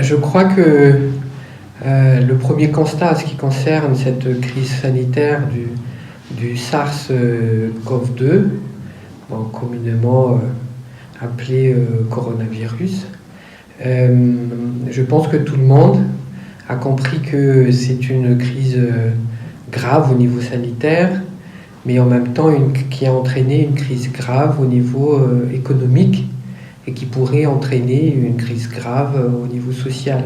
Je crois que le premier constat en ce qui concerne cette crise sanitaire du SARS-CoV-2, communément appelé coronavirus, je pense que tout le monde a compris que c'est une crise grave au niveau sanitaire, mais en même temps qui a entraîné une crise grave au niveau économique et qui pourrait entraîner une crise grave au niveau social.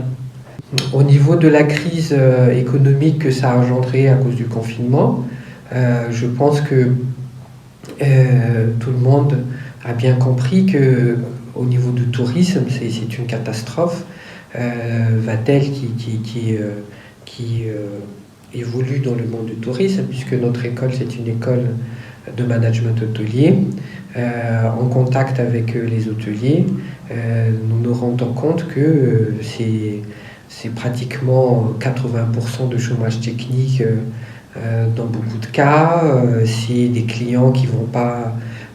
Au niveau de la crise économique que ça a engendré à cause du confinement, je pense que tout le monde a bien compris que au niveau du tourisme, c'est une catastrophe. Vatel qui évolue dans le monde du tourisme, puisque notre école, c'est une école de management hôtelier. En contact avec les hôteliers, nous nous rendons compte que c'est pratiquement 80% de chômage technique dans beaucoup de cas. C'est des clients qui ne vont pas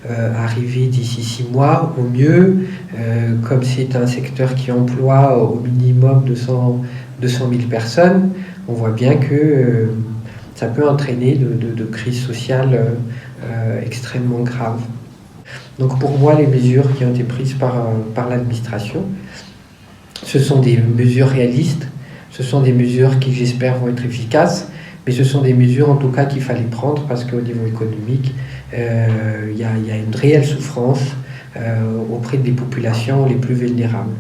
arriver d'ici 6 mois au mieux. Comme c'est un secteur qui emploie au minimum 200 000 personnes, on voit bien que ça peut entraîner de crises sociales extrêmement graves. Donc pour moi, les mesures qui ont été prises par l'administration, ce sont des mesures réalistes, ce sont des mesures qui, j'espère, vont être efficaces, mais ce sont des mesures en tout cas qu'il fallait prendre parce qu'au niveau économique, il y a une réelle souffrance auprès des populations les plus vulnérables.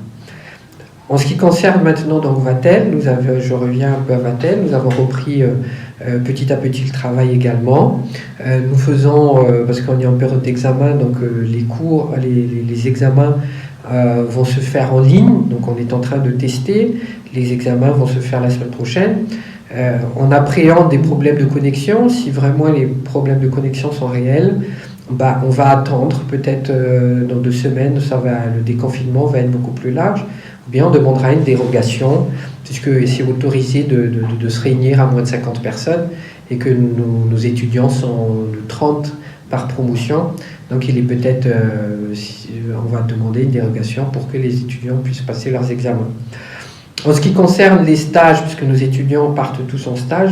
En ce qui concerne maintenant donc Vatel, je reviens un peu à Vatel, nous avons repris petit à petit le travail également. Nous faisons, parce qu'on est en période d'examen, donc les cours, les examens vont se faire en ligne, donc on est en train de tester. Les examens vont se faire la semaine prochaine. On appréhende des problèmes de connexion. Si vraiment les problèmes de connexion sont réels, on va attendre peut-être dans 2 semaines, le déconfinement va être beaucoup plus large. Ou bien on demandera une dérogation, puisque c'est autorisé de se réunir à moins de 50 personnes et que nos étudiants sont de 30 par promotion. Donc il est peut-être, on va demander une dérogation pour que les étudiants puissent passer leurs examens. En ce qui concerne les stages, puisque nos étudiants partent tous en stage,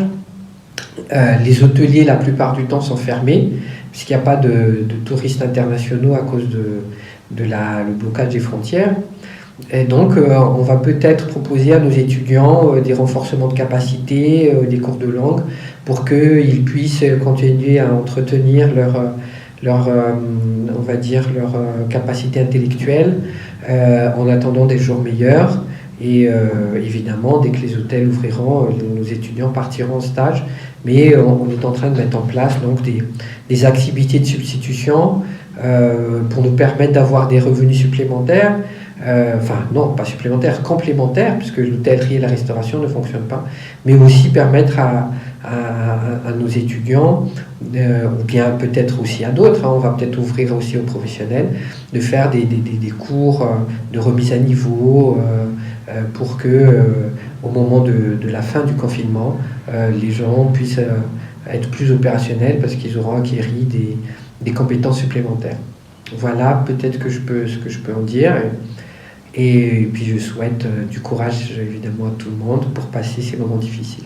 les hôteliers la plupart du temps sont fermés, puisqu'il n'y a pas de touristes internationaux à cause le blocage des frontières. Et donc, on va peut-être proposer à nos étudiants des renforcements de capacité, des cours de langue, pour qu'ils puissent continuer à entretenir leur capacité intellectuelle en attendant des jours meilleurs. Et évidemment, dès que les hôtels ouvriront, nos étudiants partiront en stage. Mais on est en train de mettre en place donc, des activités de substitution pour nous permettre d'avoir des revenus supplémentaires. Non, pas supplémentaires, complémentaires, puisque l'hôtellerie et la restauration ne fonctionnent pas, mais aussi permettre à nos étudiants, ou bien peut-être aussi à d'autres, on va peut-être ouvrir aussi aux professionnels, de faire des cours de remise à niveau pour que, au moment de la fin du confinement, les gens puissent être plus opérationnels parce qu'ils auront acquis des compétences supplémentaires. Voilà peut-être ce que je peux en dire. Et puis je souhaite du courage évidemment à tout le monde pour passer ces moments difficiles.